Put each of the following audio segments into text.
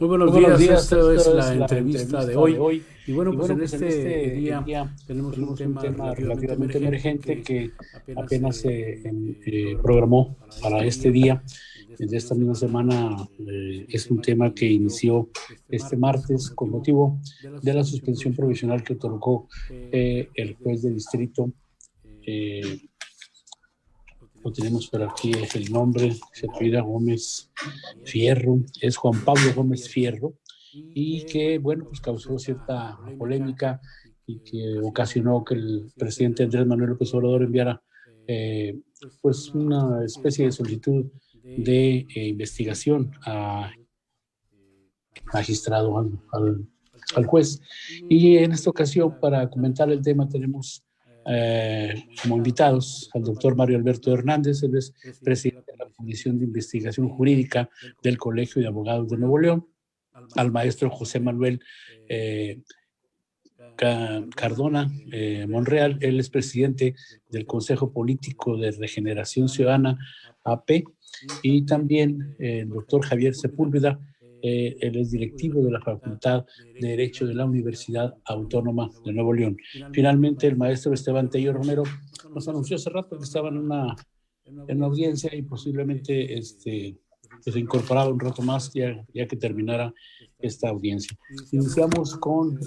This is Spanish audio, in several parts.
Muy buenos días, esto es la entrevista de hoy. Y bueno, pues en este día tenemos un tema relativamente emergente que apenas se programó para este día. De esta misma semana es un tema que inició este martes con motivo de la suspensión provisional que otorgó el juez de distrito. Lo tenemos por aquí, es el nombre, se apellida Gómez Fierro, es Juan Pablo Gómez Fierro, y que, bueno, pues causó cierta polémica y que ocasionó que el presidente Andrés Manuel López Obrador enviara pues una especie de solicitud de investigación al magistrado, al juez. Y en esta ocasión, para comentar el tema, tenemos como invitados al doctor Mario Alberto Hernández. Él es presidente de la Comisión de Investigación Jurídica del Colegio de Abogados de Nuevo León, al maestro José Manuel Cardona Monreal. Él es presidente del Consejo Político de Regeneración Ciudadana, AP, y también el doctor Javier Sepúlveda. Él es directivo de la Facultad de Derecho de la Universidad Autónoma de Nuevo León. Finalmente, el maestro Esteban Tello Romero nos anunció hace rato que estaba en una audiencia y posiblemente se incorporaba un rato más ya que terminara esta audiencia. Iniciamos con,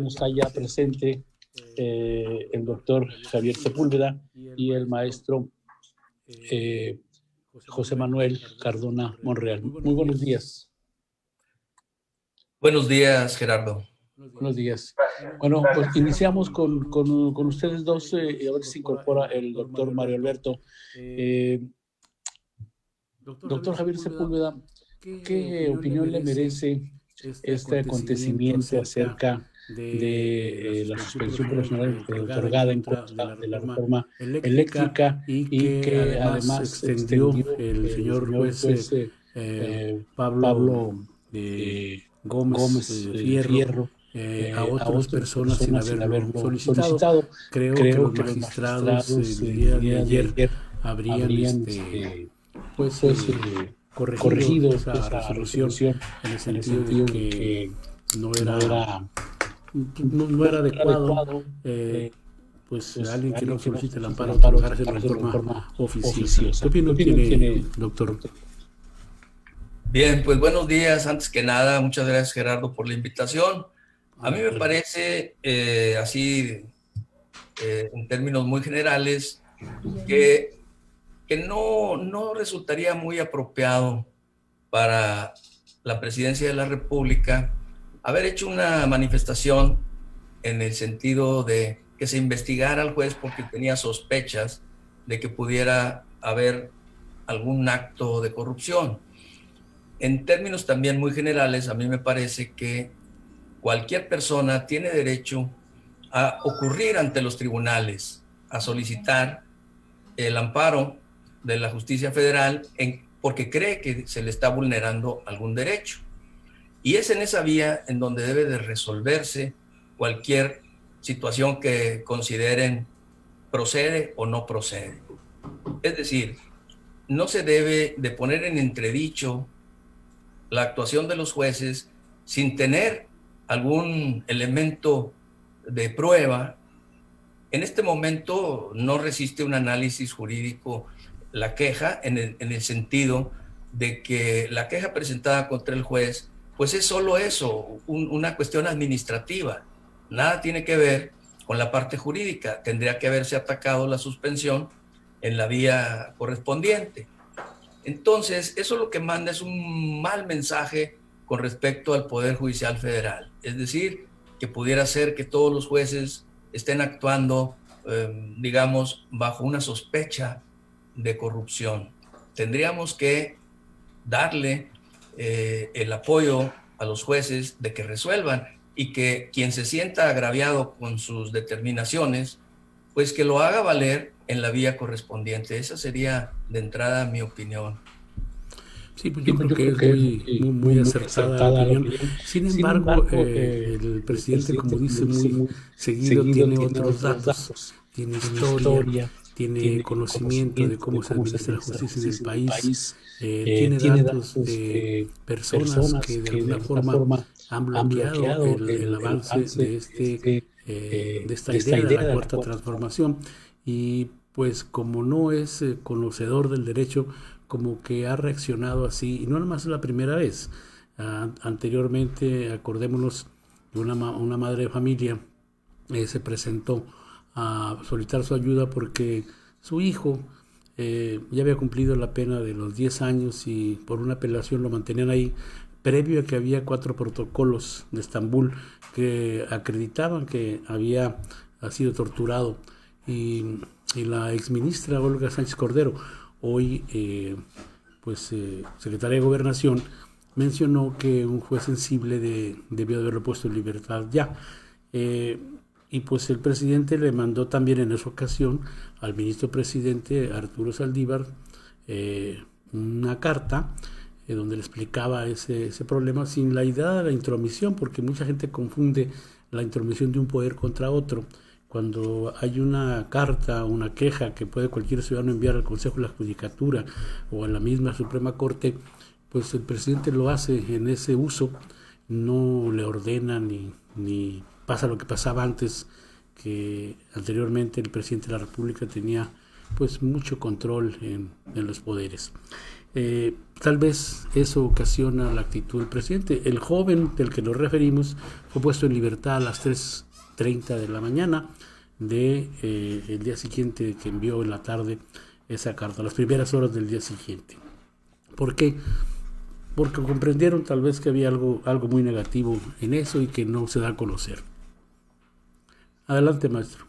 está ya presente el doctor Javier Sepúlveda y el maestro José Manuel Cardona Monreal. Muy buenos días. Buenos días, Gerardo. Buenos días. Bueno, pues iniciamos con ustedes dos, y a ver si se incorpora el doctor Mario Alberto. Doctor Javier Sepúlveda, ¿qué opinión le merece este acontecimiento acerca de la suspensión provisional otorgada en contra de la reforma eléctrica y que además extendió el señor juez Pablo Gómez Fierro a otras personas sin haberlo solicitado? Creo que los magistrados el día de ayer habrían corregido esa resolución en el sentido de que no era adecuado alguien que no solicite el amparo otorgarse de forma oficiosa. ¿Qué opinión tiene, doctor? Bien, pues buenos días. Antes que nada, muchas gracias, Gerardo, por la invitación. A mí me parece, en términos muy generales, que no resultaría muy apropiado para la presidencia de la República haber hecho una manifestación en el sentido de que se investigara al juez porque tenía sospechas de que pudiera haber algún acto de corrupción. En términos también muy generales, a mí me parece que cualquier persona tiene derecho a ocurrir ante los tribunales, a solicitar el amparo de la justicia federal porque cree que se le está vulnerando algún derecho. Y es en esa vía en donde debe de resolverse cualquier situación que consideren procede o no procede. Es decir, no se debe de poner en entredicho la actuación de los jueces sin tener algún elemento de prueba. En este momento no resiste un análisis jurídico la queja en el sentido de que la queja presentada contra el juez pues es solo eso, una cuestión administrativa. Nada tiene que ver con la parte jurídica. Tendría que haberse atacado la suspensión en la vía correspondiente. Entonces, eso lo que manda es un mal mensaje con respecto al Poder Judicial Federal. Es decir, que pudiera ser que todos los jueces estén actuando, bajo una sospecha de corrupción. Tendríamos que darle el apoyo a los jueces de que resuelvan y que quien se sienta agraviado con sus determinaciones, pues que lo haga valer en la vía correspondiente. Esa sería de entrada mi opinión. Sí, pues yo creo que es muy acertada la opinión. Sin embargo, el presidente, como dice muy seguido, tiene otros datos, tiene historia, tiene conocimiento de cómo se administra la justicia en el país, tiene datos de personas que de alguna forma han bloqueado el avance de esta idea de la cuarta transformación, y pues como no es conocedor del derecho, como que ha reaccionado así, y no nomás es la primera vez. Anteriormente, acordémonos de una madre de familia se presentó a solicitar su ayuda porque su hijo ya había cumplido la pena de los 10 años y por una apelación lo mantenían ahí, previo a que había 4 protocolos de Estambul que acreditaban que había sido torturado. Y la exministra Olga Sánchez Cordero, hoy secretaria de Gobernación, mencionó que un juez sensible debió de haberlo puesto en libertad ya. Y pues el presidente le mandó también en esa ocasión al ministro presidente Arturo Saldívar una carta donde le explicaba ese problema sin la idea de la intromisión, porque mucha gente confunde la intromisión de un poder contra otro. Cuando hay una carta, una queja que puede cualquier ciudadano enviar al Consejo de la Judicatura o a la misma Suprema Corte, pues el presidente lo hace en ese uso, no le ordena ni pasa lo que pasaba antes, que anteriormente el presidente de la República tenía pues mucho control en los poderes. Tal vez eso ocasiona la actitud del presidente. El joven del que nos referimos fue puesto en libertad a las 3:30 de la mañana el día siguiente, que envió en la tarde esa carta, las primeras horas del día siguiente. ¿Por qué? Porque comprendieron tal vez que había algo muy negativo en eso y que no se da a conocer. Adelante, maestro.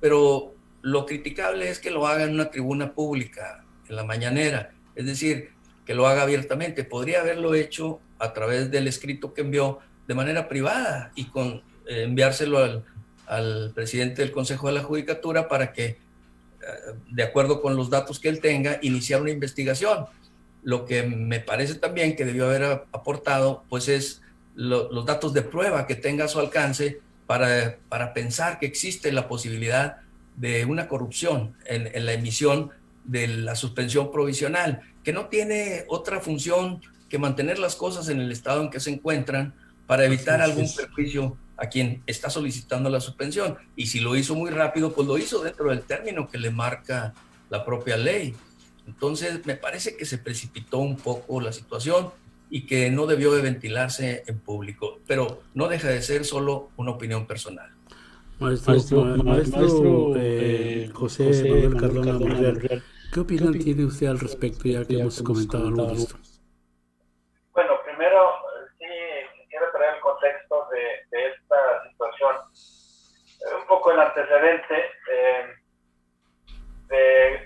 Pero lo criticable es que lo haga en una tribuna pública, en la mañanera, es decir, que lo haga abiertamente. Podría haberlo hecho a través del escrito que envió de manera privada y enviárselo al presidente del Consejo de la Judicatura para que, de acuerdo con los datos que él tenga, iniciar una investigación. Lo que me parece también que debió haber aportado pues es los datos de prueba que tenga a su alcance para pensar que existe la posibilidad de una corrupción en la emisión de la suspensión provisional, que no tiene otra función que mantener las cosas en el estado en que se encuentran para evitar algún perjuicio a quien está solicitando la suspensión. Y si lo hizo muy rápido, pues lo hizo dentro del término que le marca la propia ley. Entonces, me parece que se precipitó un poco la situación y que no debió de ventilarse en público, pero no deja de ser solo una opinión personal. Maestro José Manuel Cardona Monreal, ¿qué opinión tiene usted al respecto, ya que hemos comentado algo de esto? Bueno, primero, sí quisiera traer el contexto de esta situación, un poco el antecedente de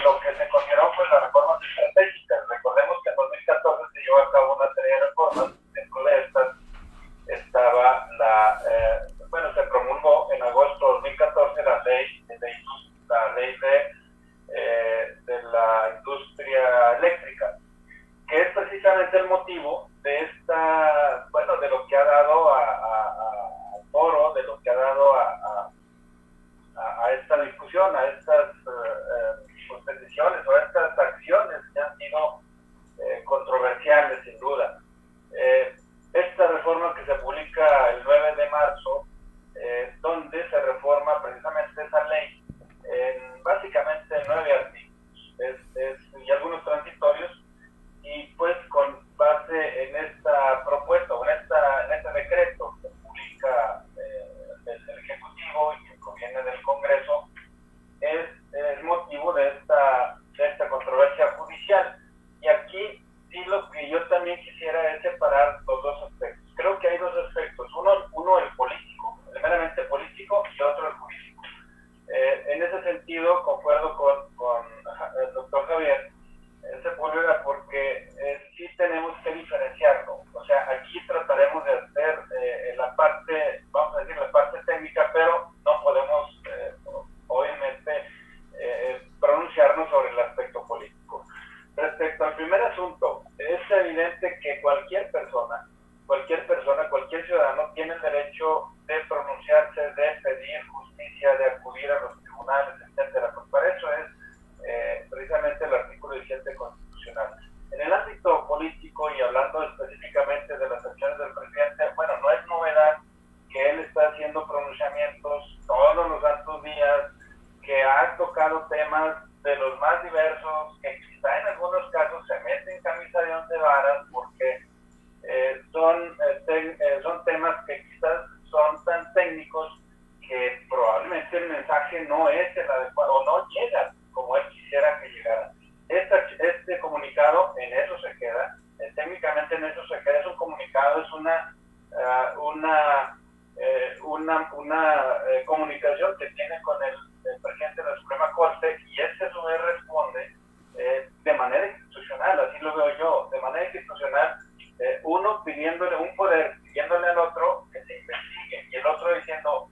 lo que se consideró pues las reformas estratégicas. Recordemos que en 2014 se llevó a cabo una serie de reformas. Dentro de estas estaba se promulgó en agosto de 2014 la ley de la industria eléctrica, que es precisamente el motivo de de lo que ha dado al foro, de lo que ha dado a esta discusión, a estas decisiones o a estas acciones que han sido controversiales, sin duda. Esta reforma que se publica el 9 de marzo, donde se reforma precisamente esa ley en básicamente 9 artículos y algunos transitorios, y pues con base en esta propuesta o en este decreto que publica el Ejecutivo y que proviene del Congreso, es el motivo de esta controversia judicial. Y aquí sí, lo que yo también quisiera es separar los dos aspectos. Creo que hay dos aspectos, uno el político, el meramente político, y otro el jurídico. En ese sentido concuerdo con el doctor Javier Sepúlveda, porque sí tenemos que diferenciarlo. O sea, aquí trataremos de hacer la parte, vamos a decir, la parte técnica, pero no podemos obviamente pronunciarnos sobre el aspecto político. Respecto al primer asunto, es evidente que cualquier persona, cualquier ciudadano político y hablando específicamente de las acciones del presidente, bueno, no es novedad que él está haciendo pronunciamientos todos los santos días, que ha tocado temas de los más diversos, que quizá en algunos casos se mete en camisa de 11 varas, porque son temas que quizás son tan técnicos que probablemente el mensaje no es el adecuado, o no llega como él quisiera que llegara. Este comunicado en eso se queda, técnicamente en eso se queda, es un comunicado, es una comunicación que tiene con el presidente de la Suprema Corte, y este a su vez responde de manera institucional, así lo veo yo, de manera institucional, uno pidiéndole un poder, pidiéndole al otro que se investigue, y el otro diciendo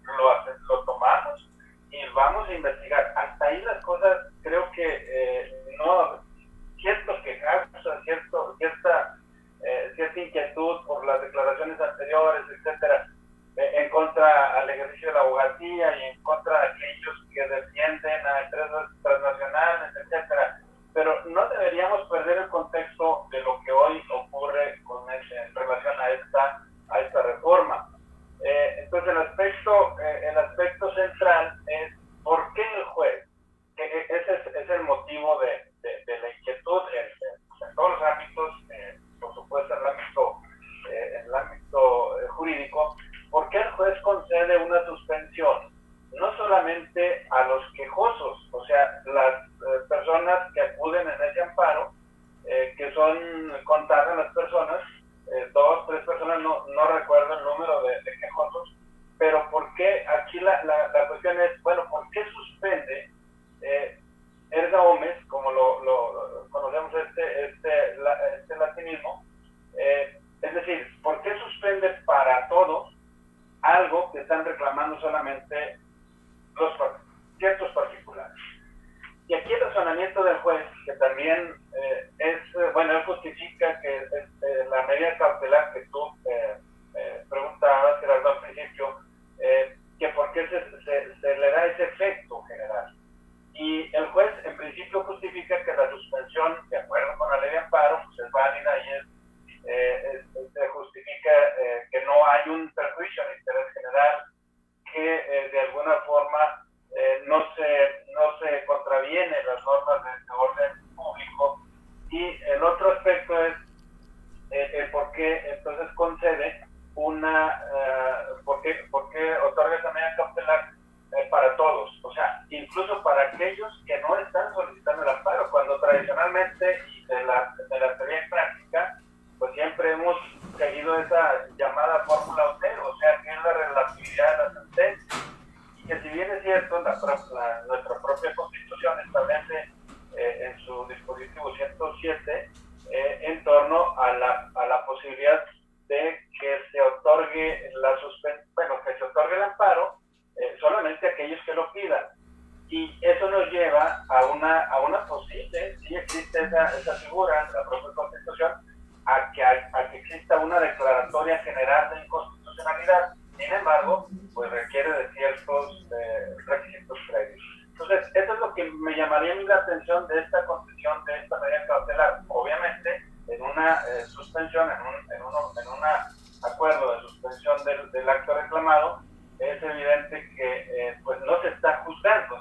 lo tomamos y vamos a investigar. Hasta ahí las cosas creo que no, cierto que causa cierta inquietud por las declaraciones anteriores, etcétera, en contra al ejercicio de la abogacía y en contra de aquellos que defienden a empresas transnacionales, etcétera. Pero no deberíamos perder el contexto de lo que hoy ocurre en relación a esta reforma. Entonces el aspecto central es ¿por qué el juez? Ese es el motivo de la inquietud en todos los ámbitos, por supuesto en el ámbito jurídico. ¿Por qué el juez concede una suspensión? No solamente a los quejosos, o sea, las personas que acuden en ese amparo, que son contadas las personas, 2, 3 personas, no recuerdo el número de quejosos, pero ¿por qué? Aquí la cuestión es, bueno, ¿por qué suspende erga omnes, como lo conocemos este latinismo? Es decir, ¿por qué suspende para todos algo que están reclamando solamente ciertos particulares? Y aquí el razonamiento del juez, que también él justifica que la medida cautelar que tú preguntabas, Gerardo, al principio, que por qué se le da ese efecto general. Y el juez, en principio, justifica que la suspensión, de acuerdo con la ley de amparo, pues es válida y se justifica que no hay un perjuicio al interés general, que de alguna forma no se contraviene las normas de orden público. Y el otro aspecto es el por qué entonces concede por qué otorga esa medida cautelar para todos, o sea, incluso para aquellos que no están solicitando el amparo, cuando tradicionalmente de la teoría práctica, pues siempre hemos seguido esa llamada fórmula Otero, o sea, que es la relatividad de la sentencia, y que si bien es cierto, nuestra propia Constitución establece en su dispositivo 107 en torno a la posibilidad de que se otorgue que se otorgue el amparo solamente a aquellos que lo pidan, y eso nos lleva a una posible, si existe esa figura en la propia Constitución, a que exista una declaratoria general de inconstitucionalidad. Sin embargo, pues requiere de ciertos requisitos previos. Entonces, eso es lo que me llamaría a mí la atención de esta concesión de esta medida cautelar. Obviamente, en una suspensión, en un acuerdo de suspensión del acto reclamado, es evidente que pues no se está juzgando,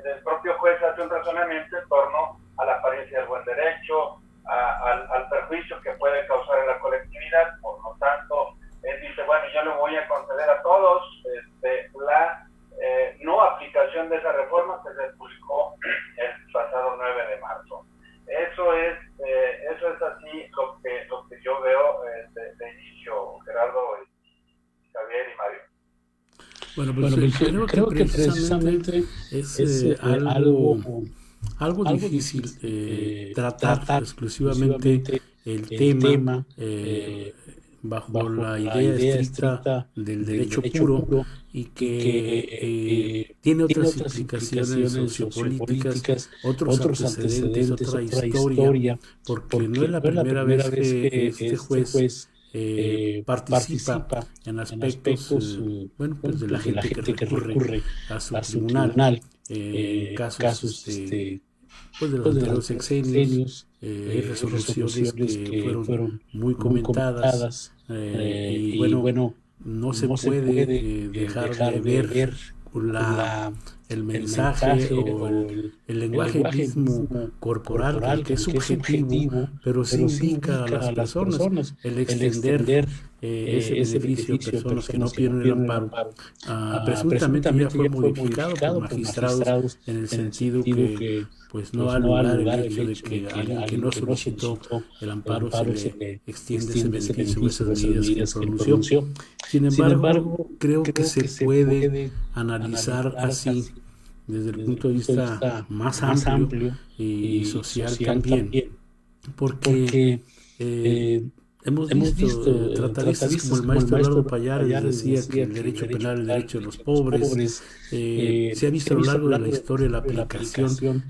el propio juez hace un razonamiento en torno a la apariencia del buen derecho, al perjuicio que puede causar en la colectividad. Por lo tanto, él dice, bueno, yo le voy a conceder a todos la no aplicación de esa reforma que se publicó el pasado 9 de marzo. Eso es así lo que yo veo de inicio, Gerardo, Javier y Mario. Bueno, pues creo que precisamente es algo difícil tratar exclusivamente el tema bajo la idea estricta del derecho puro, y que tiene otras implicaciones sociopolíticas, otros antecedentes, otra historia, porque no es la primera vez que este juez participa en aspectos pues de la gente que recurre a su tribunal, casos pues de los anteriores sexenios, hay resoluciones que fueron muy comentadas, y bueno, no se puede dejar de ver el mensaje o el lenguaje mismo corporal, que es subjetivo, pero sí indica a las personas el extender ese beneficio a personas que no pidieron el amparo. Presuntamente ya fue modificado por magistrados en el sentido que pues no ha lugar el hecho de que a alguien que no solicitó el amparo se le extiende ese beneficio o esas medidas que pronunció. Sin embargo, creo que se puede analizar así desde el punto de vista más amplio y social también, porque hemos visto tratadistas como el maestro Eduardo Pallares decía que el derecho penal es el derecho de los pobres. Se ha visto a lo largo de la historia la aplicación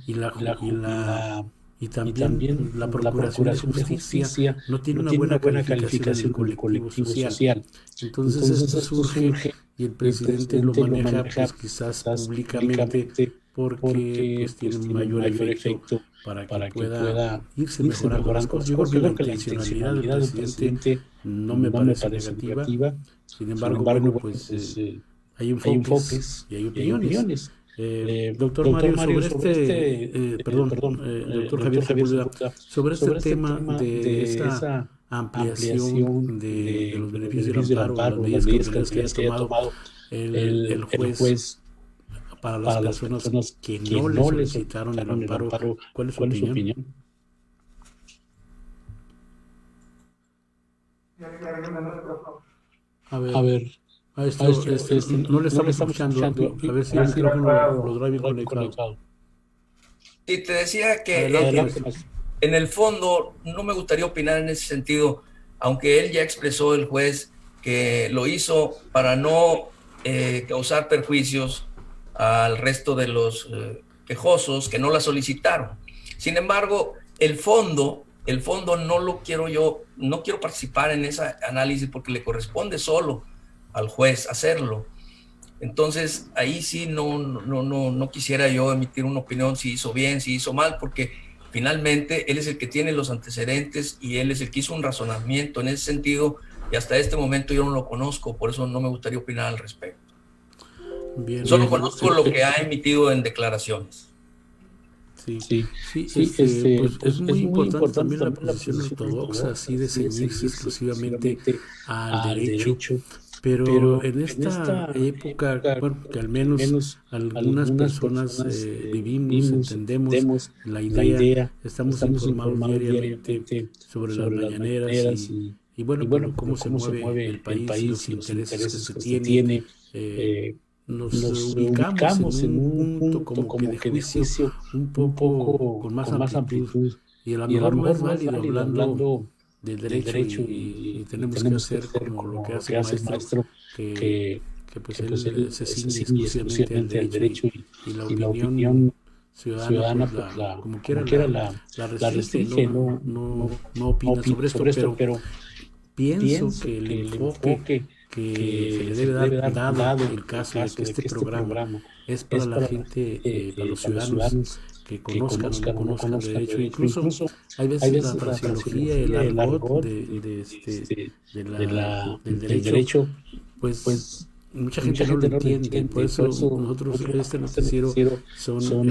y también la Procuración de Justicia no tiene una buena calificación del colectivo social. Entonces esto surge y el presidente lo maneja pues quizás públicamente porque pues tiene un mayor efecto para que pueda irse mejorando las cosas. Yo creo que la intencionalidad del presidente no me parece negativa. Sin embargo, bueno, pues hay enfoques y hay opiniones. Doctor Mario, doctor Javier Sepúlveda, sobre este tema de esa ampliación de los beneficios del amparo, las medidas que haya tomado el juez para las personas que no le solicitaron el amparo, ¿cuál es su opinión? A ver. No le estamos escuchando. A ver si el micrófono lo trae bien conectado. Y te decía que en el fondo no me gustaría opinar en ese sentido, aunque él ya expresó, el juez, que lo hizo para no causar perjuicios al resto de los quejosos que no la solicitaron. Sin embargo, el fondo no lo quiero yo, no quiero participar en ese análisis porque le corresponde solo al juez hacerlo. Entonces ahí sí no quisiera yo emitir una opinión si hizo bien, si hizo mal, porque finalmente él es el que tiene los antecedentes y él es el que hizo un razonamiento en ese sentido, y hasta este momento yo no lo conozco, por eso no me gustaría opinar al respecto. Solo conozco lo que ha emitido en declaraciones. Pues es muy importante también la posición ortodoxa, así de ceñirse exclusivamente al derecho. Pero en esta época, bueno, que al menos algunas personas vivimos, entendemos la idea, estamos informados diariamente sobre las mañaneras y bueno, cómo se mueve el país, los intereses que se tiene. Nos ubicamos en un punto como que de juicio un poco con más amplitud, y a lo mejor no es válido hablando del derecho y tenemos que hacer como lo que hace el maestro, que pues él se ciñe exclusivamente al derecho y la opinión ciudadana pues como quiera la restringe, no opina sobre esto, pero pienso que el enfoque que se le debe dar, dado el caso de que este programa es para la gente, para los ciudadanos que conozcan o no conozcan el derecho. Incluso hay veces la fraseología y el argot del derecho, pues mucha gente no lo entiende. Por eso nosotros este noticiero son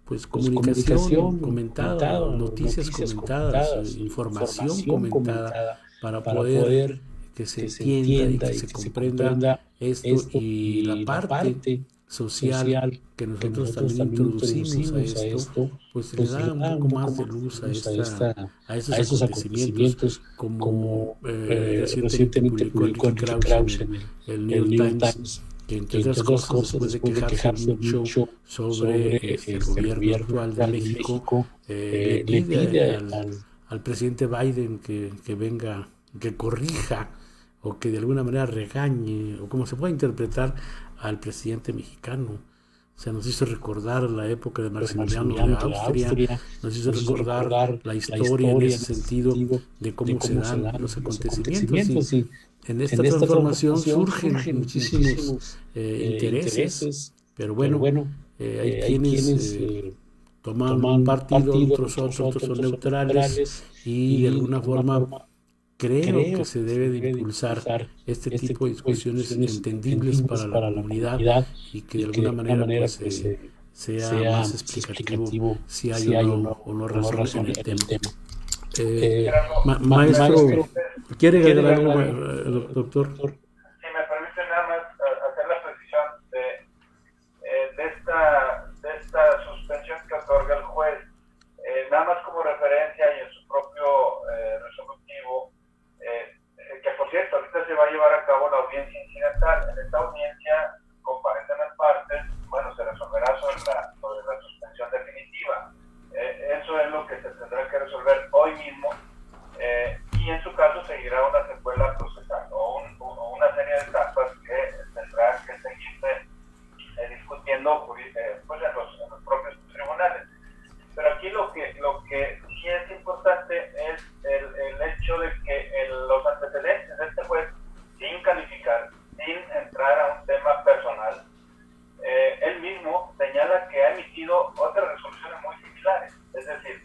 pues comunicación comentada, noticias comentadas, información comentada, para poder que se entienda y que se comprenda esto y la parte social que nosotros también introducimos a esto, pues le da un poco más de luz a esos acontecimientos, como recientemente publicó Enrique Krauss en el New York Times, que entre otras cosas, después de quejarse mucho sobre el gobierno actual de México, le pide al presidente Biden que venga, que corrija o que de alguna manera regañe, o como se puede interpretar, al presidente mexicano. O sea, nos hizo recordar la época de Maximiliano de Austria, nos hizo recordar la historia en ese sentido de cómo se dan los acontecimientos. Y en esta transformación surgen muchísimos intereses, pero bueno, hay quienes toman un partido, otros son neutrales, y de alguna forma creo que se debe de impulsar este tipo de discusiones entendibles para la comunidad y que de alguna manera pues, sea más explicativo si hay o no razón en el tema. Maestro, ¿quiere agregar algo, doctor? Si me permite nada más hacer la precisión de esta suspensión que otorga el juez, nada más como referencia y en su propio resolutivo, que por cierto, ahorita se va a llevar a cabo la audiencia incidental. En esta audiencia comparecen las partes, bueno, se resolverá sobre la suspensión definitiva. Eso es lo que se tendrá que resolver hoy mismo, y en su caso seguirá una secuela procesal o una serie de etapas que tendrá que seguirse discutiendo pues en los propios tribunales. Pero aquí lo que sí es importante es el hecho de que los antecedentes de este juez, sin calificar, sin entrar a un tema personal, él mismo señala que ha emitido otras resoluciones muy similares, es decir,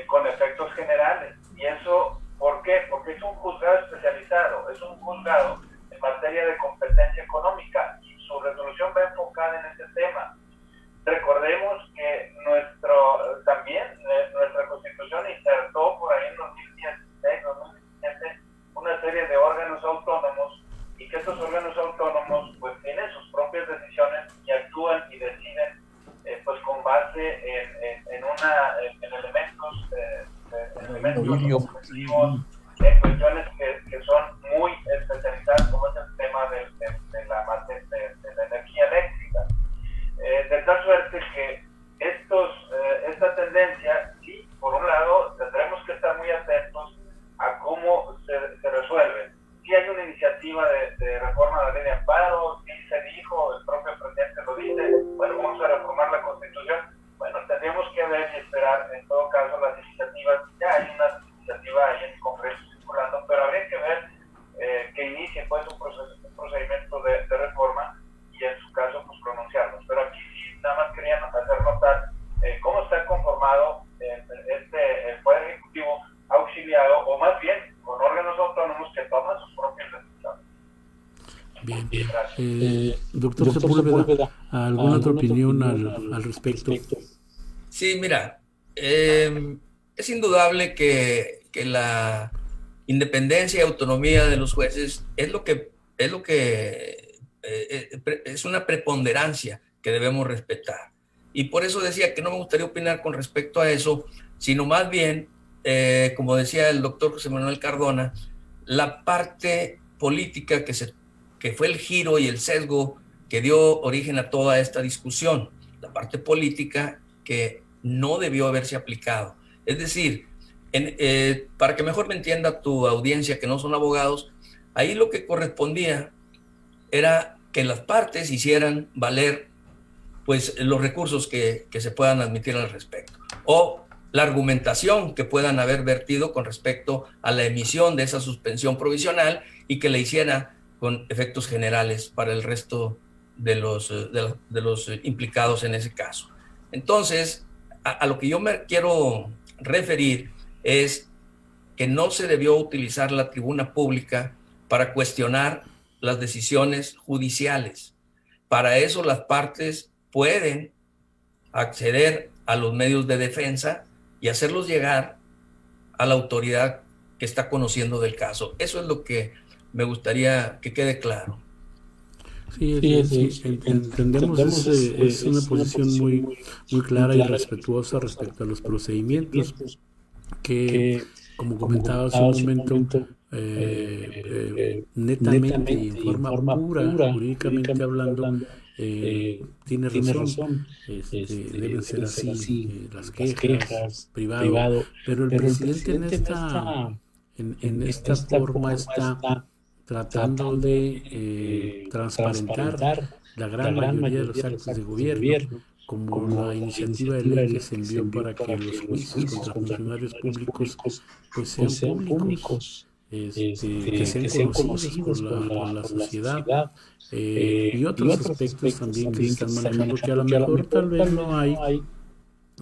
con efectos generales. ¿Y eso por qué? Porque es un juzgado especializado, es un juzgado en materia de competencia económica y su resolución va enfocada en ese tema. Recordemos que nuestra Constitución insertó por ahí en 2016, 2017 una serie de órganos autónomos, y que estos órganos autónomos pues tienen sus propias decisiones y actúan y deciden pues con base en elementos objetivos, en cuestiones que son muy especializadas, como es el tema de la energía eléctrica. De tal suerte que esta tendencia, sí, por un lado, tendremos que estar muy atentos a cómo se resuelve. Si hay una iniciativa de reforma de la ley de amparo, si se dijo, el propio presidente lo dice, bueno, vamos a reformar la Constitución. Bueno, tendríamos que ver y esperar, en todo caso, las iniciativas. Ya hay una iniciativa ahí en el Congreso circulando, pero habría que ver que inicie pues un procedimiento de reforma y en su caso pues pronunciarnos. Pero aquí sí, nada más quería hacer notar cómo está conformado el Poder Ejecutivo auxiliado, o más bien con órganos autónomos que toman sus propias decisiones. Bien. Doctor Sepúlveda, ¿alguna otra opinión al respecto? Sí, mira, es indudable que la independencia y autonomía de los jueces es una preponderancia que debemos respetar. Y por eso decía que no me gustaría opinar con respecto a eso, sino más bien, como decía el doctor José Manuel Cardona, la parte política que fue el giro y el sesgo que dio origen a toda esta discusión, la parte política que no debió haberse aplicado. Es decir, para que mejor me entienda tu audiencia, que no son abogados, ahí lo que correspondía era que las partes hicieran valer pues los recursos que se puedan admitir al respecto, o la argumentación que puedan haber vertido con respecto a la emisión de esa suspensión provisional, y que la hiciera con efectos generales para el resto de los implicados en ese caso. Entonces, a lo que yo me quiero referir es que no se debió utilizar la tribuna pública para cuestionar las decisiones judiciales. Para eso las partes pueden acceder a los medios de defensa y hacerlos llegar a la autoridad que está conociendo del caso. Eso es lo que me gustaría que quede claro. Sí, entendemos, es una posición muy clara y respetuosa respecto a los procedimientos que, como comentaba hace un momento, netamente y en forma pura, jurídicamente hablando, tiene razón, deben ser así las quejas, privado, pero el presidente en esta forma está tratando de transparentar la gran mayoría de los actos de gobierno, como la iniciativa de ley que se envió para que los juicios contra funcionarios públicos pues sean públicos, que sean conocidos por la sociedad, y otros aspectos también que se están manejando, que a lo mejor tal vez no hay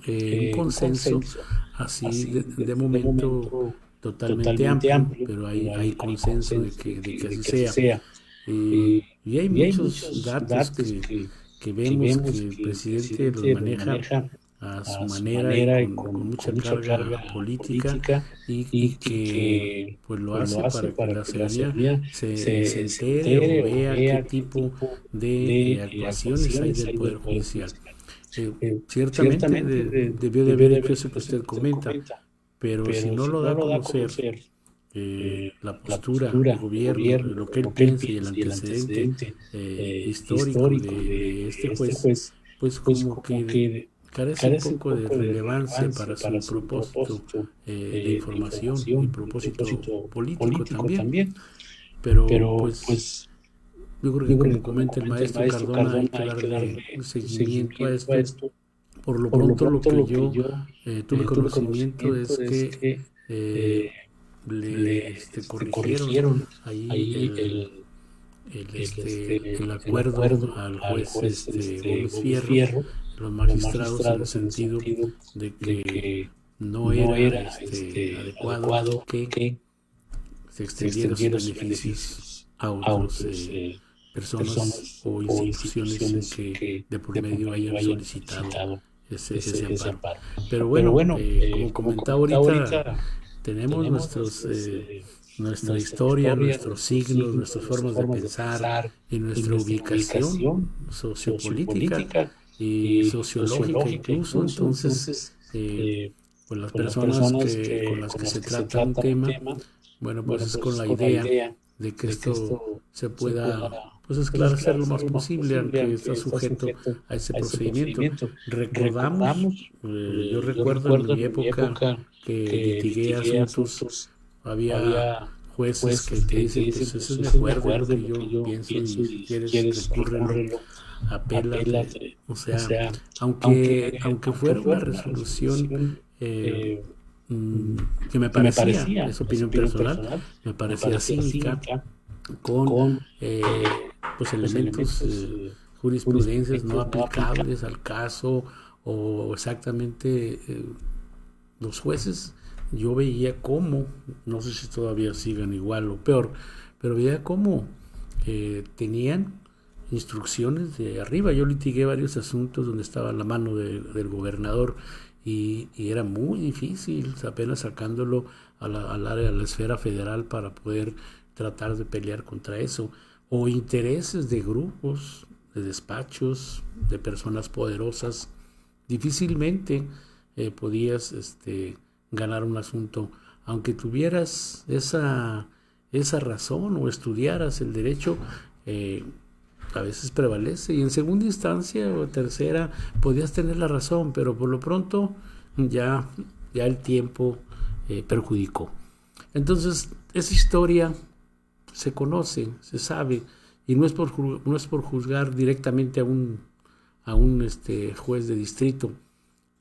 un consenso así de momento totalmente amplio, pero hay consenso de que así sea. Y hay muchos datos que vemos que el presidente los maneja a su manera y con mucha carga política y que pues lo hace para que la ciudadanía se entere o vea qué tipo de actuaciones hay del Poder Judicial. Ciertamente debió de haber hecho eso que usted comenta, pero si no lo da a conocer la postura del gobierno, lo que él piensa y el antecedente histórico de este juez, pues como que carece un poco de relevancia para su propósito de información y propósito político también. Pero pues yo creo que como comenta el maestro Cardona, hay que darle seguimiento a esto. Por lo pronto lo que yo tuve conocimiento es que le corrigieron ahí el acuerdo al juez Gómez Fierro, los magistrados, en el sentido de que no era adecuado que se extendieran sus beneficios a otras personas o instituciones sin que de por medio hayan solicitado ese amparo. Pero bueno, como comentaba ahorita, tenemos nuestra historia, nuestros signos, nuestras formas de pensar y nuestra ubicación sociopolítica y sociológica incluso. Entonces, pues las personas con las que se trata un tema, bueno, pues es con la idea de que esto se pueda pues esclarecer lo más posible, aunque está sujeto a ese procedimiento. Recordamos, yo recuerdo en mi época que litigué asuntos, había jueces que te dicen, pues ese es mi acuerdo, que yo pienso, y si quieres recurrirlo, apélate. O sea, aunque fuera una resolución que me parecía, es opinión personal, me parecía cínica, con pues elementos jurisprudencias no aplicables al caso, o exactamente los jueces, yo veía cómo, no sé si todavía sigan igual o peor, pero veía cómo tenían instrucciones de arriba. Yo litigué varios asuntos donde estaba la mano del gobernador y era muy difícil, apenas sacándolo al área, a la esfera federal, para poder tratar de pelear contra eso, o intereses de grupos, de despachos, de personas poderosas. Difícilmente podías ganar un asunto, aunque tuvieras esa razón o estudiaras el derecho. A veces prevalece, y en segunda instancia o tercera podías tener la razón, pero por lo pronto ya el tiempo perjudicó. Entonces esa historia se conoce, se sabe, y no es por juzgar directamente a un juez de distrito.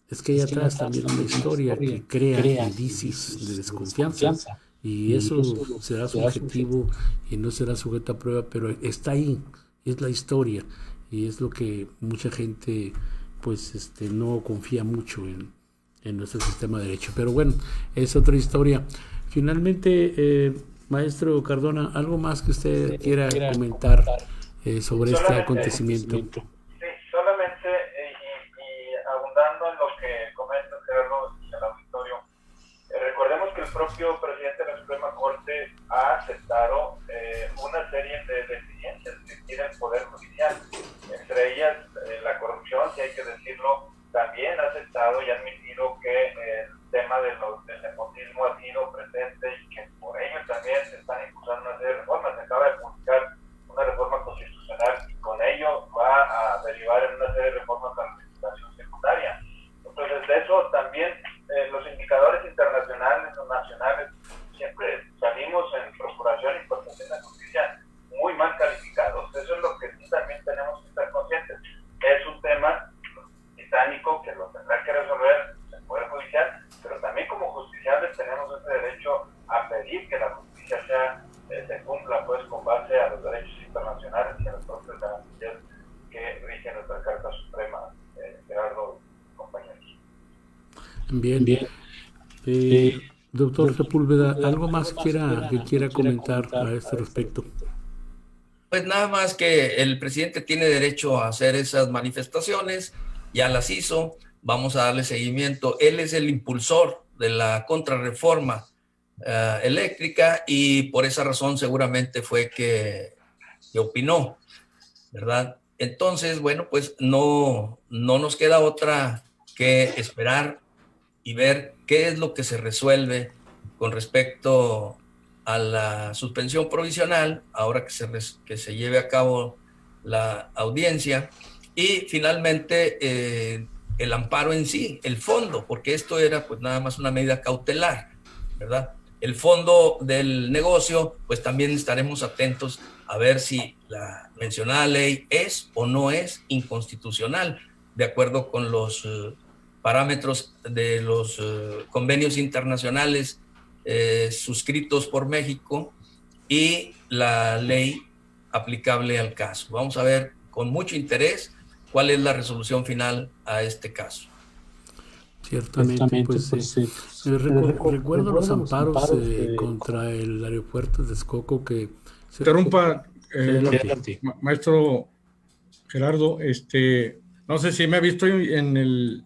Es que hay atrás también una historia que crea indicios de desconfianza, y eso será subjetivo y no será sujeto a prueba, pero está ahí, es la historia, y es lo que mucha gente pues no confía mucho en nuestro sistema de derecho. Pero bueno, es otra historia. Finalmente, maestro Cardona, ¿algo más que usted quiera comentar sobre este acontecimiento? Sí, solamente, y abundando en lo que comenta Gerardo y el auditorio, recordemos que el propio presidente de la Suprema Corte ha aceptado una serie de deficiencias que tiene el Poder Judicial, entre ellas la corrupción, si hay que decirlo. También ha aceptado y admitido que el tema del nepotismo ha sido presente, y que por ello también se están impulsando una serie de reformas. Se acaba de publicar una reforma constitucional, y con ello va a derivar en una serie de reformas a la legislación secundaria. Entonces, de eso también los indicadores internacionales o nacionales siempre salimos en procuración y protección de justicia muy mal calificados. Eso es lo que sí también tenemos que estar conscientes. Es un tema titánico que lo tendrá que resolver el Poder Judicial, pero también como justiciables tenemos ese derecho a pedir que la justicia se cumpla pues con base a los derechos internacionales y a las propias garantías que rigen nuestra Carta Suprema, Gerardo y compañeros. Bien. Doctor Sepúlveda, ¿algo más que quiera comentar a este respecto? Pues nada más que el presidente tiene derecho a hacer esas manifestaciones, ya las hizo, vamos a darle seguimiento. Él es el impulsor de la contrarreforma eléctrica y por esa razón seguramente fue que opinó, ¿verdad? Entonces, bueno, pues no nos queda otra que esperar y ver qué es lo que se resuelve con respecto a la suspensión provisional, ahora que se lleve a cabo la audiencia, y finalmente el amparo en sí, el fondo, porque esto era pues nada más una medida cautelar, ¿verdad? El fondo del negocio, pues también estaremos atentos a ver si la mencionada ley es o no es inconstitucional, de acuerdo con los parámetros de los convenios internacionales suscritos por México y la ley aplicable al caso. Vamos a ver con mucho interés cuál es la resolución final a este caso. Ciertamente, pues recuerdo los amparos contra el aeropuerto de Texcoco que... Interrumpa, maestro Gerardo, no sé si me ha visto en el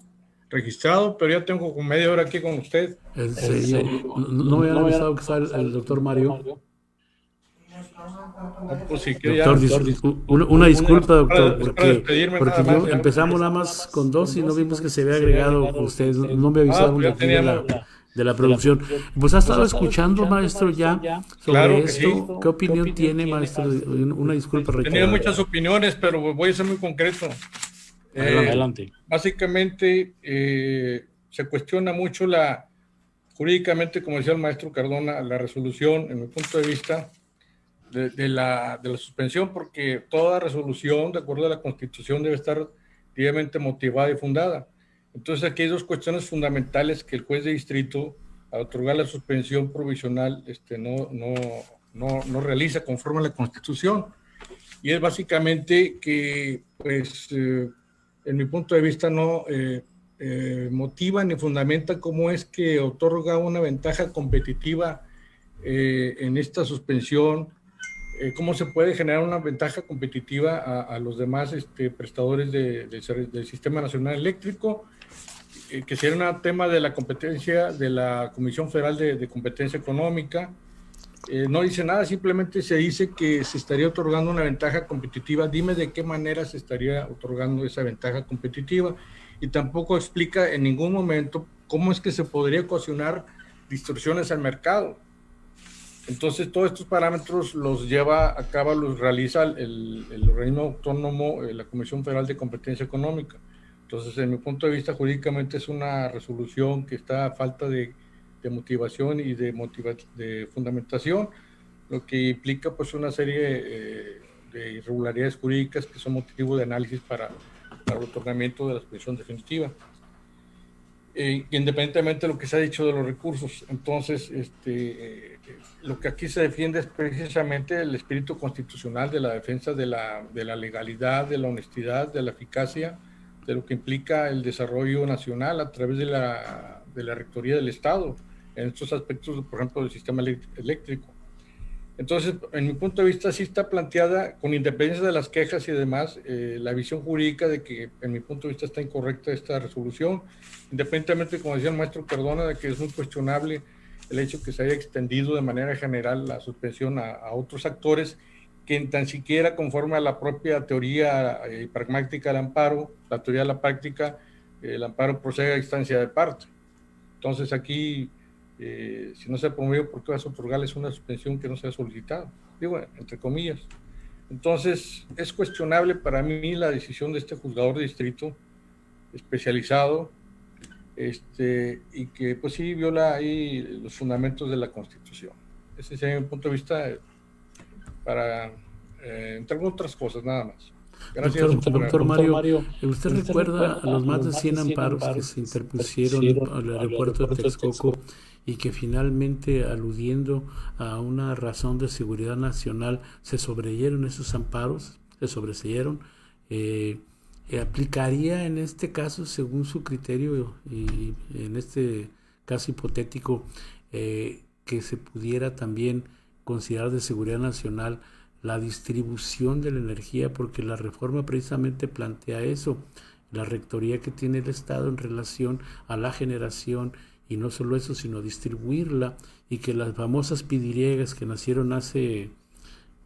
registrado, pero ya tengo como media hora aquí con usted. ¿En serio? ¿No me habían avisado que está el doctor Mario? Pues sí, doctor, una disculpa, doctor, porque empezamos nada más con 2 y no vimos que se había agregado usted, no me avisaron de la producción. Pues ha estado escuchando, maestro, ya sobre esto. Sí. ¿Qué opinión tiene, maestro? Una disculpa. Tenía muchas opiniones, pero voy a ser muy concreto. Adelante. Básicamente, se cuestiona mucho jurídicamente, como decía el maestro Cardona, la resolución, en mi punto de vista, de la suspensión, porque toda resolución, de acuerdo a la Constitución, debe estar debidamente motivada y fundada. Entonces, aquí hay 2 cuestiones fundamentales que el juez de distrito, al otorgar la suspensión provisional, no realiza conforme a la Constitución. Y es básicamente que, pues, en mi punto de vista, no motiva ni fundamenta cómo es que otorga una ventaja competitiva en esta suspensión, cómo se puede generar una ventaja competitiva a los demás prestadores del Sistema Nacional Eléctrico, que sería un tema de la competencia de la Comisión Federal de Competencia Económica. No dice nada, simplemente se dice que se estaría otorgando una ventaja competitiva. Dime de qué manera se estaría otorgando esa ventaja competitiva, y tampoco explica en ningún momento cómo es que se podría ocasionar distorsiones al mercado. Entonces, todos estos parámetros los realiza el organismo autónomo, la Comisión Federal de Competencia Económica. Entonces, en mi punto de vista, jurídicamente es una resolución que está a falta de motivación y de fundamentación, lo que implica pues una serie de irregularidades jurídicas que son motivo de análisis para el otorgamiento de la suspensión definitiva. Independientemente de lo que se ha dicho de los recursos. Entonces, lo que aquí se defiende es precisamente el espíritu constitucional de la defensa de la legalidad, de la honestidad, de la eficacia, de lo que implica el desarrollo nacional a través de la Rectoría del Estado, en estos aspectos, por ejemplo, del sistema eléctrico. Entonces, en mi punto de vista, sí está planteada, con independencia de las quejas y demás, la visión jurídica de que, en mi punto de vista, está incorrecta esta resolución, independientemente, como decía el maestro Cardona, de que es muy cuestionable el hecho que se haya extendido de manera general la suspensión a otros actores que tan siquiera, conforme a la propia teoría pragmática del amparo, la teoría de la práctica, el amparo procede a instancia de parte. Entonces, aquí, si no se ha promovido, ¿por qué vas a otorgarles una suspensión que no se ha solicitado? Digo, entre comillas. Entonces, es cuestionable para mí la decisión de este juzgador de distrito especializado, y que pues sí viola ahí los fundamentos de la Constitución. Ese es mi punto de vista, para entre otras cosas, nada más. Gracias, doctor Mario. ¿Usted recuerda los más de 100 amparos que se interpusieron al aeropuerto de Texcoco y que finalmente, aludiendo a una razón de seguridad nacional, se sobreyeron esos amparos, se sobreseyeron? ¿aplicaría en este caso, según su criterio, y en este caso hipotético, que se pudiera también considerar de seguridad nacional la distribución de la energía? Porque la reforma precisamente plantea eso, la rectoría que tiene el Estado en relación a la generación, y no solo eso, sino distribuirla, y que las famosas pidiriegas que nacieron hace,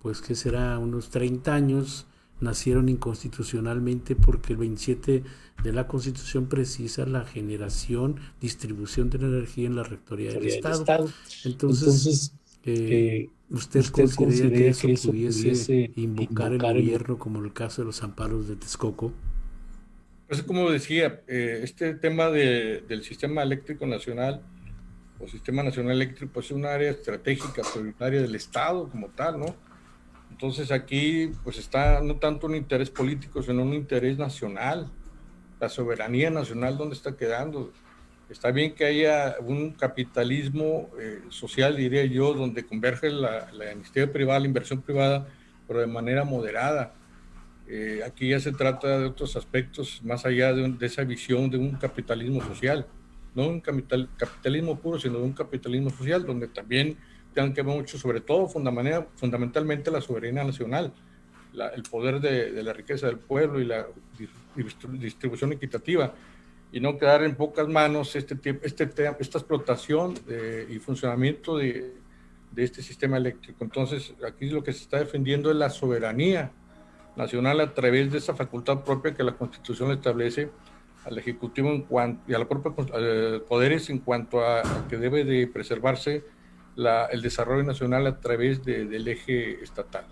pues, ¿qué será?, unos 30 años, nacieron inconstitucionalmente porque el 27 de la Constitución precisa la generación, distribución de la energía en la rectoría del Estado. Entonces ¿usted considera que eso pudiese invocar el gobierno, como en el caso de los amparos de Texcoco? Pues como decía, este tema del sistema eléctrico nacional o sistema nacional eléctrico, pues es un área estratégica, prioritaria del Estado como tal, ¿no? Entonces aquí pues está no tanto un interés político, sino un interés nacional. La soberanía nacional, ¿dónde está quedando? Está bien que haya un capitalismo social, diría yo, donde converge la iniciativa privada, la inversión privada, pero de manera moderada. Aquí ya se trata de otros aspectos más allá de esa visión de un capitalismo social, no un capitalismo puro, sino de un capitalismo social, donde también tengan que ver mucho, sobre todo fundamentalmente la soberanía nacional, el poder de la riqueza del pueblo y la distribución equitativa, y no quedar en pocas manos esta explotación y funcionamiento de este sistema eléctrico. Entonces aquí lo que se está defendiendo es la soberanía nacional a través de esa facultad propia que la Constitución establece al Ejecutivo y a los propios poderes en cuanto a que debe de preservarse el desarrollo nacional a través del eje estatal.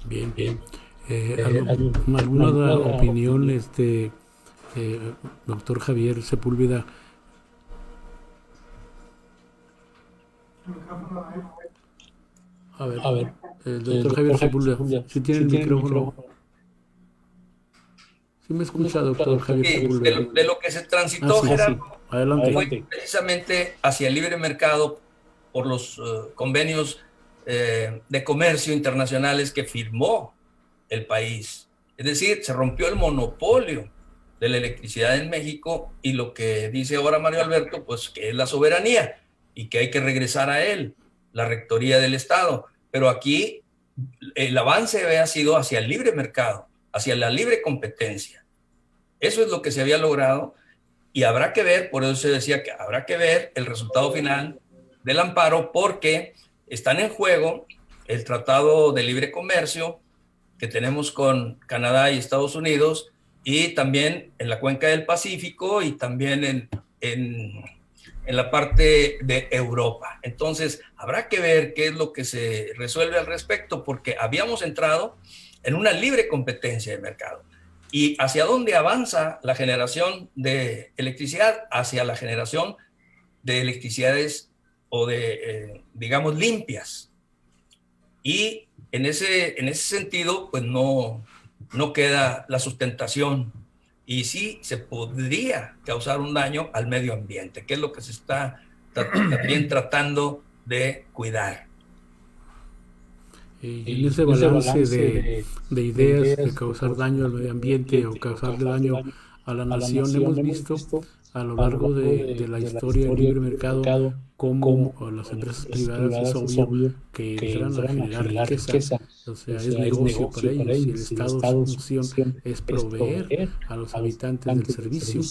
Bien. ¿Alguna otra opinión, doctor Javier Sepúlveda? A ver, el doctor Javier Sepúlveda, si tiene el micrófono. ¿Sí me escucha, doctor Javier Sepúlveda? De lo que se transitó, Gerardo, sí. Adelante. Fue precisamente hacia el libre mercado por los convenios de comercio internacionales que firmó el país. Es decir, se rompió el monopolio de la electricidad en México, y lo que dice ahora Mario Alberto, pues que es la soberanía y que hay que regresar a él, la rectoría del Estado. Pero aquí el avance había sido hacia el libre mercado, hacia la libre competencia. Eso es lo que se había logrado, y habrá que ver, por eso se decía que habrá que ver el resultado final del amparo, porque están en juego el Tratado de Libre Comercio que tenemos con Canadá y Estados Unidos, y también en la cuenca del Pacífico, y también en la parte de Europa. Entonces, habrá que ver qué es lo que se resuelve al respecto, porque habíamos entrado en una libre competencia de mercado. ¿Y hacia dónde avanza la generación de electricidad? Hacia la generación de electricidades o de, digamos, limpias. Y en ese sentido, pues no queda la sustentación, y sí se podría causar un daño al medio ambiente, que es lo que se está también tratando de cuidar. Y en ese balance de ideas de causar daño al medio ambiente o causarle daño a la nación, hemos visto a lo largo de la historia del libre mercado cómo las empresas privadas es obvio que entran a generar riqueza. O sea, es negocio para ellos, y el Estado, su función es proveer a los habitantes del servicio.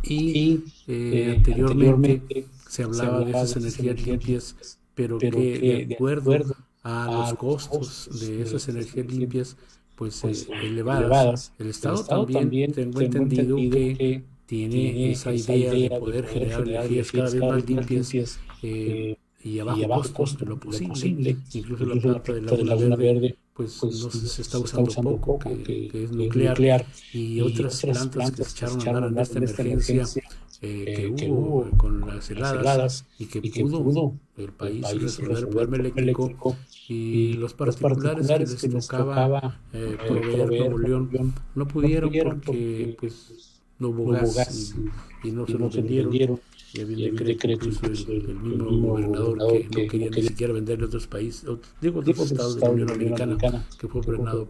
Y anteriormente se hablaba de esas energías limpias, pero que de acuerdo a los costos de esas energías limpias, pues elevadas, el Estado también tengo entendido que tiene esa idea de poder generar energías cada vez más limpias y a bajo costo de lo posible. Incluso la planta de Laguna Verde pues no se está usando poco, que es nuclear, y otras plantas que se echaron a andar en esta emergencia que hubo con las heladas, y que pudo el país resolver el problema eléctrico, y los particulares que les tocaba proveer Nuevo León no pudieron porque pues no hubo gas y no se lo vendieron. Y había un decreto, incluso el mismo gobernador que no quería ni siquiera venderle a otros países, otros estados de la Unión Americana, que fue frenado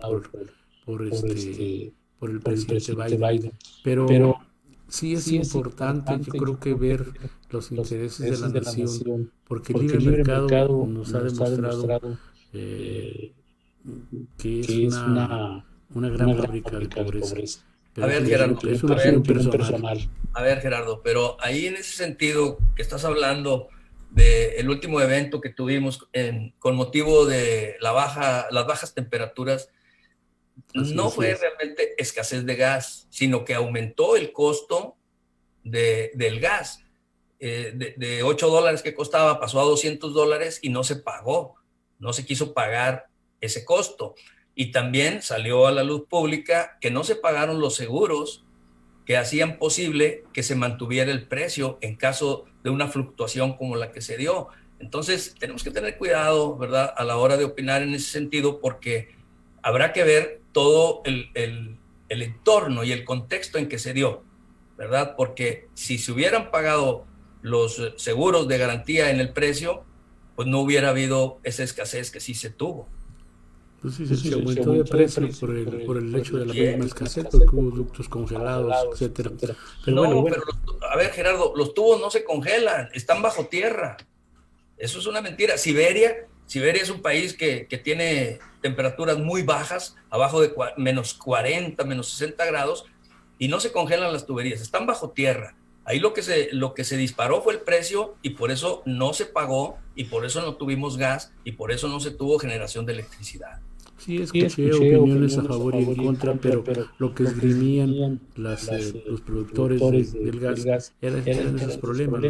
por el presidente Biden. Pero sí es importante, yo creo que ver los intereses de la nación, porque el libre mercado nos ha demostrado que es una gran fábrica de pobreza. A ver, Gerardo, es una opinión personal. A ver, Gerardo, pero ahí en ese sentido que estás hablando del último evento que tuvimos con motivo de las bajas temperaturas, no fue realmente escasez de gas, sino que aumentó el costo del gas. De $8 que costaba pasó a $200 y no se pagó, no se quiso pagar ese costo. Y también salió a la luz pública que no se pagaron los seguros que hacían posible que se mantuviera el precio en caso de una fluctuación como la que se dio. Entonces, tenemos que tener cuidado, ¿verdad?, a la hora de opinar en ese sentido, porque habrá que ver todo el entorno y el contexto en que se dio, ¿verdad? Porque si se hubieran pagado los seguros de garantía en el precio, pues no hubiera habido esa escasez que sí se tuvo. Pues sí, se aumentó de precio por el hecho de la misma escasez, porque hubo ductos congelados, etcétera. Pero a ver, Gerardo, los tubos no se congelan, están bajo tierra. Eso es una mentira. Siberia es un país que tiene temperaturas muy bajas, abajo de menos 40, menos 60 grados, y no se congelan las tuberías, están bajo tierra. Ahí lo que se disparó fue el precio y por eso no se pagó y por eso no tuvimos gas y por eso no se tuvo generación de electricidad. Sí, escuché opiniones a favor y en contra, pero lo que esgrimían los productores del gas eran esos problemas,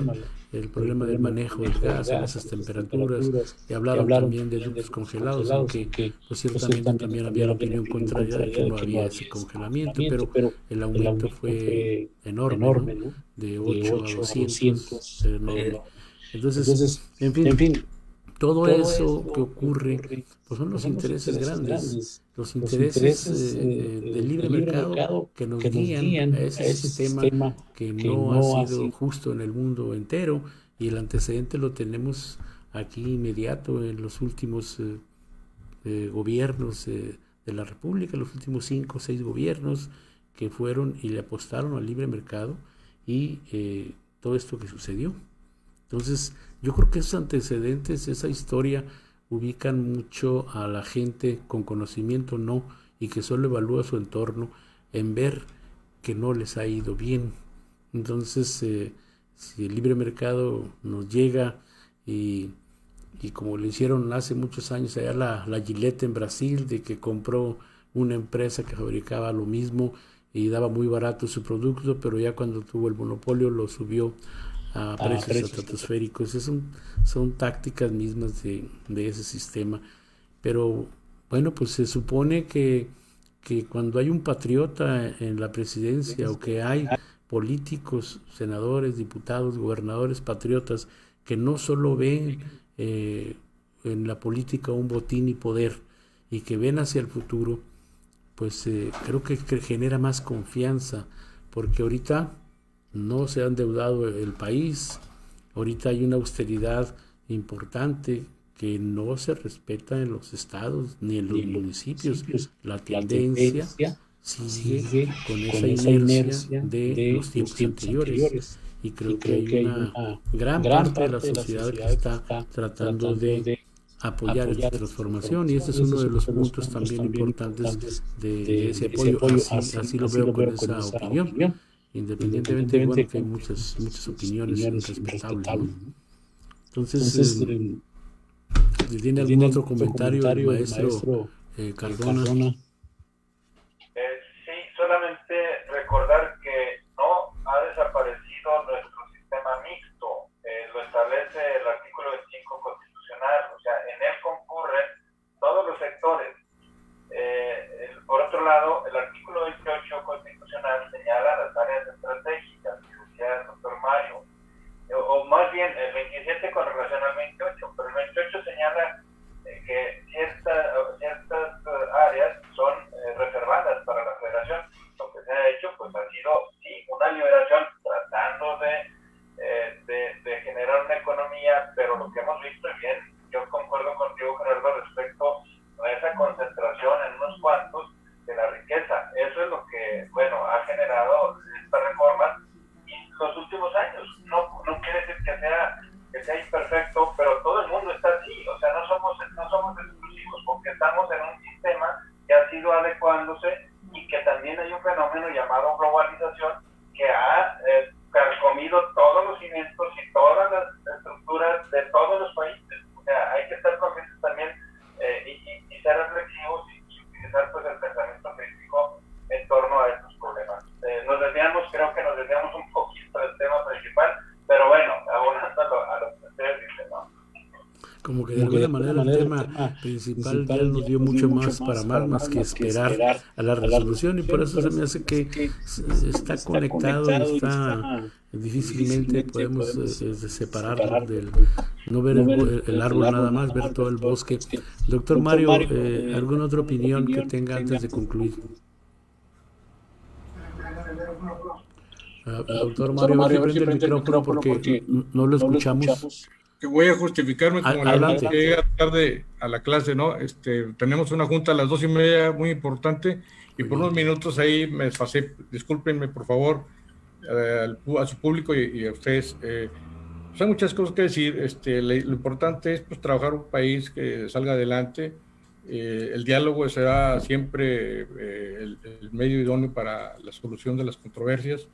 el problema del manejo del gas en esas temperaturas, y hablaban también de ductos congelados, aunque pues ciertamente también había la opinión contraria de que no había ese congelamiento, pero el aumento fue enorme, ¿no? De 8 a 200, Entonces, en fin, todo eso que ocurre, pues son los intereses grandes, los intereses del libre mercado que nos guían a ese sistema que no ha sido justo en el mundo entero, y el antecedente lo tenemos aquí inmediato en los últimos gobiernos de la República, los últimos 5 o 6 gobiernos que fueron y le apostaron al libre mercado y todo esto que sucedió. Entonces, yo creo que esos antecedentes, esa historia, ubican mucho a la gente con conocimiento y que solo evalúa su entorno en ver que no les ha ido bien. Entonces, si el libre mercado nos llega y como le hicieron hace muchos años allá la Gillette en Brasil, de que compró una empresa que fabricaba lo mismo y daba muy barato su producto, pero ya cuando tuvo el monopolio lo subió a precios estratosféricos. Son tácticas mismas de ese sistema. Pero bueno, pues se supone que cuando hay un patriota en la presidencia, o que hay políticos, senadores, diputados, gobernadores patriotas, que no solo ven en la política un botín y poder, y que ven hacia el futuro, pues creo que genera más confianza, porque ahorita no se ha endeudado el país, ahorita hay una austeridad importante que no se respeta en los estados ni en los municipios. La tendencia sigue con esa inercia de los tiempos anteriores, y creo que hay una gran parte de la sociedad que está tratando de apoyar esta transformación, y este es uno de los puntos también importantes de ese apoyo. Así lo veo con esa opinión. Independientemente, bueno, que hay muchas opiniones respetables, ¿no? Entonces, ¿tiene algún otro comentario el maestro Cardona? Sí, solamente recordar que no ha desaparecido nuestro sistema mixto, lo establece el artículo 25 constitucional, o sea, en él concurren todos los sectores. Por otro lado, el artículo 28 constitucional señala las áreas estratégicas, que decía el doctor Mario, o más bien el 27 con relación al 28, pero el 28 señala que ciertas áreas son reservadas para la federación. Lo que se ha hecho pues ha sido sí una liberación tratando de generar una economía, pero lo que hemos visto, y bien, yo concuerdo contigo, Gerardo, respecto a esa concentración en unos cuantos de la riqueza. Eso es lo que sea imperfecto, pero todo el mundo está así, o sea, no somos exclusivos, porque estamos en un sistema que ha sido adecuándose y que también hay un fenómeno llamado globalización que ha carcomido todos los cimientos y todas las estructuras de todos los países. O sea, hay que estar conscientes también y ser reflexivos y utilizar pues el pensamiento crítico en torno a estos problemas. Creo que nos desviamos un poquito del tema principal, pero bueno, abonando a lo que ustedes dicen, ¿no? Como que de alguna manera el tema principal ya nos dio mucho más para más que esperar a la resolución, y por eso se me hace que está conectado, está difícilmente podemos separarlo del, no ver el árbol nada más, ver todo el bosque. Doctor Mario, ¿alguna otra opinión que tenga antes de concluir? Doctor Mario, prende el micrófono porque no lo escuchamos. Que voy a justificarme como la que llega tarde a la clase, ¿no? Tenemos una junta a las 2:30 muy importante y por unos minutos ahí me pasé, discúlpenme por favor a su público y a ustedes. Pues hay muchas cosas que decir. Lo importante es pues trabajar un país que salga adelante. El diálogo será siempre el medio idóneo para la solución de las controversias,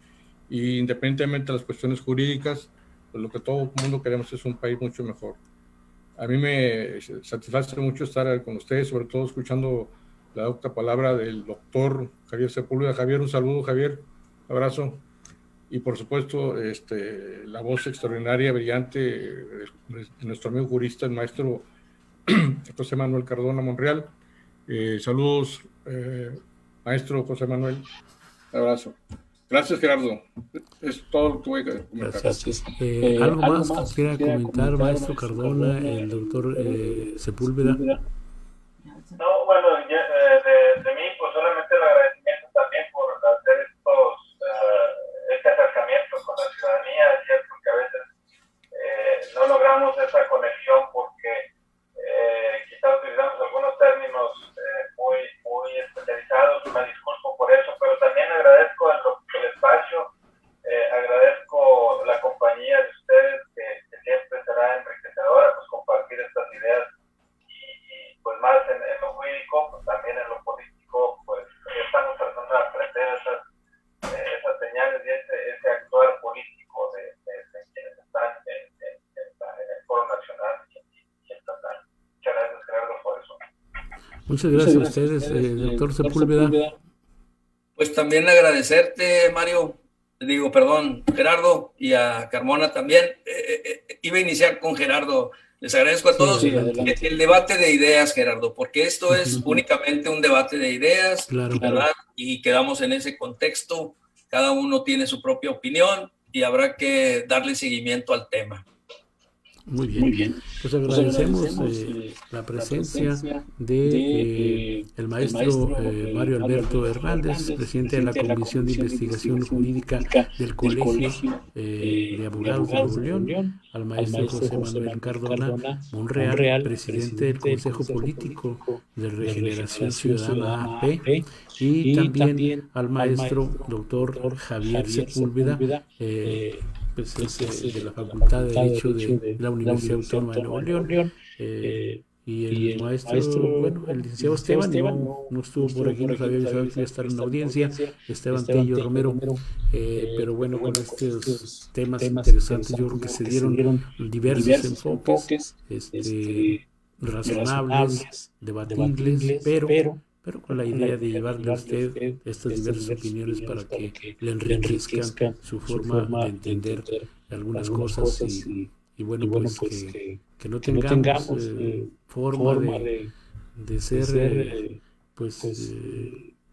y independientemente de las cuestiones jurídicas, pues lo que todo el mundo queremos es un país mucho mejor. A mí me satisface mucho estar con ustedes, sobre todo escuchando la docta palabra del doctor Javier Sepúlveda. Javier, un saludo, Javier, un abrazo. Y por supuesto, la voz extraordinaria, brillante de nuestro amigo jurista, el maestro José Manuel Cardona Monreal. Saludos, maestro José Manuel. Un abrazo. Gracias, Gerardo. Es todo lo que voy a comentar. Gracias. ¿Algo más que quiera comentar, maestro Cardona, el doctor Sepúlveda? No, bueno, de mí, pues solamente el agradecimiento también por hacer este acercamiento con la ciudadanía. Es cierto que a veces no logramos esa conexión porque quizás utilizamos algunos términos muy especializados. Me disculpo por eso, pero también agradezco el espacio, agradezco la compañía de ustedes que siempre será enriquecedora pues compartir estas ideas y pues más en lo jurídico, pues también en lo político, pues estamos tratando de aprender esas señales y ese actuar político de quienes están en el foro nacional y estatal. Muchas gracias, Gerardo, por eso. Muchas gracias a ustedes, doctor Sepúlveda. Pues también agradecerte, Mario, Gerardo, y a Carmona también. Iba a iniciar con Gerardo. Les agradezco a todos el debate de ideas, Gerardo, porque esto es únicamente un debate de ideas, claro, ¿verdad? Y quedamos en ese contexto. Cada uno tiene su propia opinión y habrá que darle seguimiento al tema. Muy bien. Pues agradecemos la presencia de el maestro Mario Alberto Hernández, presidente de la Comisión de Investigación Jurídica del Colegio de Abogados de Nuevo León, al maestro José Manuel Cardona Monreal, presidente del Consejo Político de Regeneración Ciudadana AP, y también al maestro doctor Javier Sepúlveda, pues es de la Facultad de Derecho de la Universidad Autónoma de Nuevo León, y el maestro, el licenciado Esteban no estuvo por aquí, nos había avisado que iba a estar en la audiencia, Esteban Tello Romero, pero bueno, con estos temas interesantes yo creo que se dieron diversos enfoques razonables, debatibles, pero con la idea de llevarle a usted estas diversas opiniones para que le enriquezcan su forma de entender algunas cosas y bueno, pues que no tengamos forma de ser,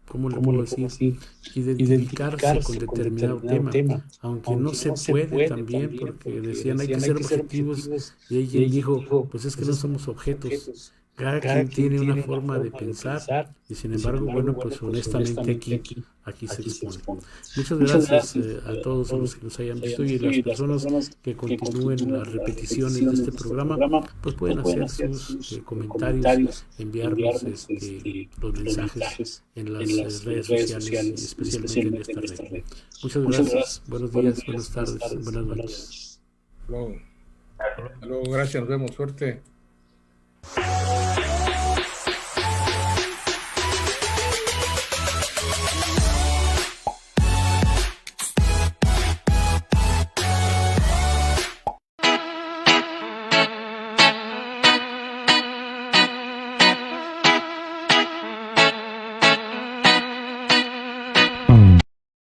¿cómo le puedo decir? Identificarse con determinado tema, aunque no se puede también, porque decían hay que ser objetivos, y ella dijo, pues es que no somos objetos. Cada quien tiene una forma de pensar y sin embargo, pues honestamente aquí se expone. Muchas gracias a todos los que nos hayan visto, y las personas que continúen las repeticiones de este programa, pues pueden hacer sus comentarios, enviarnos los mensajes en las redes sociales, especialmente en esta red. Muchas gracias, buenos días, buenas tardes, buenas noches. Hasta luego, gracias, nos vemos, suerte.